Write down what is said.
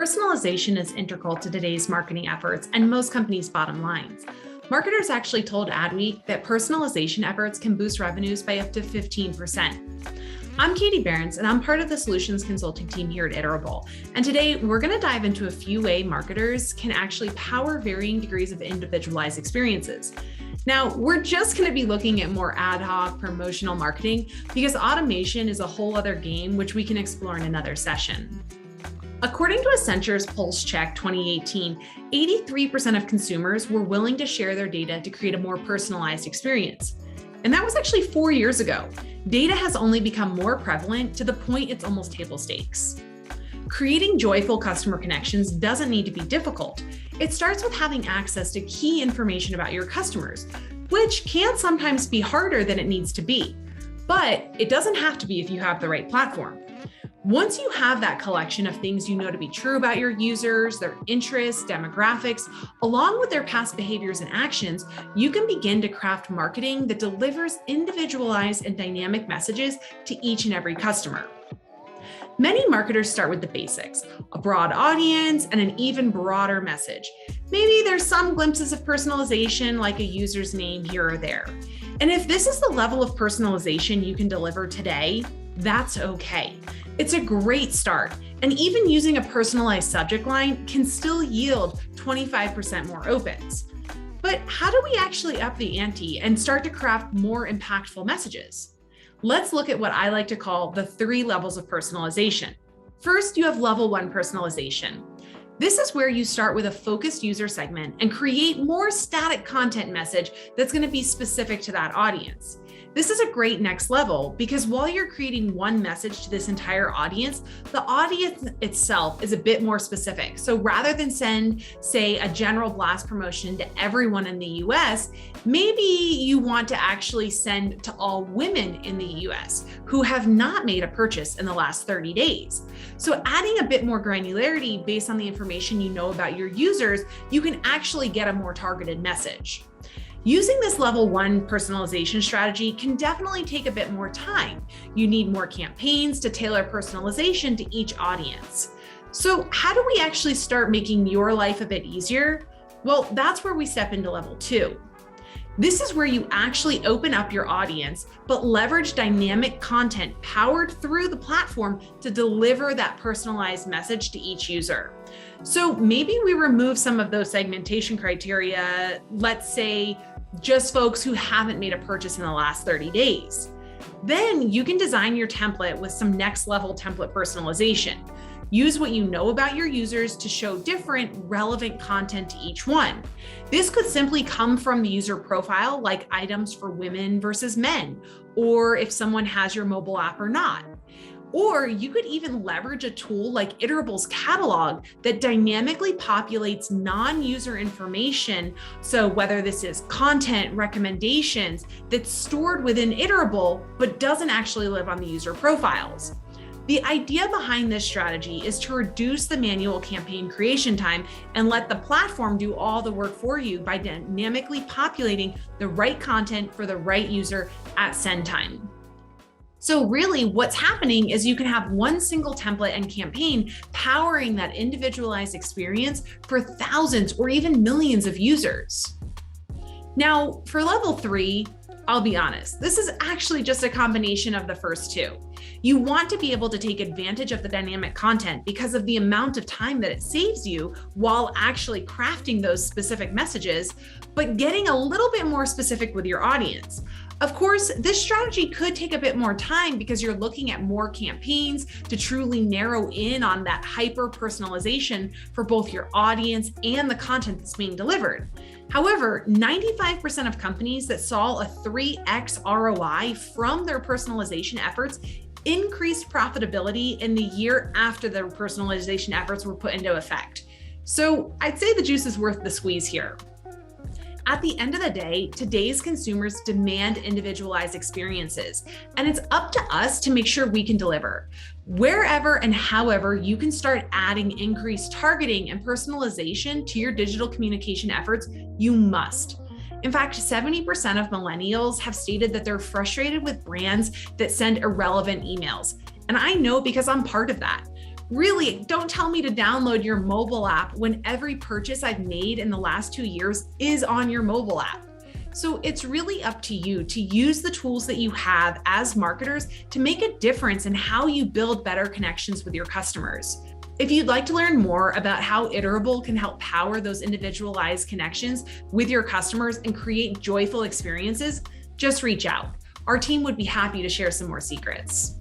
Personalization is integral to today's marketing efforts and most companies' bottom lines. Marketers actually told Adweek that personalization efforts can boost revenues by up to 15%. I'm Katie Barends, and I'm part of the solutions consulting team here at Iterable. And today we're going to dive into a few ways marketers can actually power varying degrees of individualized experiences. Now, we're just going to be looking at more ad hoc promotional marketing because automation is a whole other game, which we can explore in another session. According to Accenture's Pulse Check 2018, 83% of consumers were willing to share their data to create a more personalized experience. And that was actually 4 years ago. Data has only become more prevalent to the point it's almost table stakes. Creating joyful customer connections doesn't need to be difficult. It starts with having access to key information about your customers, which can sometimes be harder than it needs to be. But it doesn't have to be if you have the right platform. Once you have that collection of things you know to be true about your users, their interests, demographics, along with their past behaviors and actions, you can begin to craft marketing that delivers individualized and dynamic messages to each and every customer. Many marketers start with the basics, a broad audience and an even broader message. Maybe there's some glimpses of personalization like a user's name here or there. And if this is the level of personalization you can deliver today, that's okay. It's a great start, and even using a personalized subject line can still yield 25% more opens. But how do we actually up the ante and start to craft more impactful messages? Let's look at what I like to call the 3 levels of personalization. First, you have level 1 personalization. This is where you start with a focused user segment and create more static content message that's going to be specific to that audience. This is a great next level because while you're creating one message to this entire audience, the audience itself is a bit more specific. So rather than send, say, a general blast promotion to everyone in the US, maybe you want to actually send to all women in the US who have not made a purchase in the last 30 days. So adding a bit more granularity based on the information you know about your users, you can actually get a more targeted message. Using this level 1 personalization strategy can definitely take a bit more time. You need more campaigns to tailor personalization to each audience. So how do we actually start making your life a bit easier? Well, that's where we step into level 2. This is where you actually open up your audience, but leverage dynamic content powered through the platform to deliver that personalized message to each user. So maybe we remove some of those segmentation criteria, let's say just folks who haven't made a purchase in the last 30 days. Then you can design your template with some next level template personalization. Use what you know about your users to show different relevant content to each one. This could simply come from the user profile, like items for women versus men, or if someone has your mobile app or not. Or you could even leverage a tool like Iterable's catalog that dynamically populates non-user information. So whether this is content, recommendations that's stored within Iterable, but doesn't actually live on the user profiles. The idea behind this strategy is to reduce the manual campaign creation time and let the platform do all the work for you by dynamically populating the right content for the right user at send time. So really what's happening is you can have one single template and campaign powering that individualized experience for thousands or even millions of users. Now, for level 3, I'll be honest, this is actually just a combination of the first 2. You want to be able to take advantage of the dynamic content because of the amount of time that it saves you while actually crafting those specific messages, but getting a little bit more specific with your audience. Of course, this strategy could take a bit more time because you're looking at more campaigns to truly narrow in on that hyper personalization for both your audience and the content that's being delivered. However, 95% of companies that saw a 3x ROI from their personalization efforts increased profitability in the year after their personalization efforts were put into effect. So I'd say the juice is worth the squeeze here. At the end of the day, today's consumers demand individualized experiences, and it's up to us to make sure we can deliver. Wherever and however you can start adding increased targeting and personalization to your digital communication efforts, you must. In fact, 70% of millennials have stated that they're frustrated with brands that send irrelevant emails. And I know because I'm part of that. Really, don't tell me to download your mobile app when every purchase I've made in the last 2 years is on your mobile app. So it's really up to you to use the tools that you have as marketers to make a difference in how you build better connections with your customers. If you'd like to learn more about how Iterable can help power those individualized connections with your customers and create joyful experiences, just reach out. Our team would be happy to share some more secrets.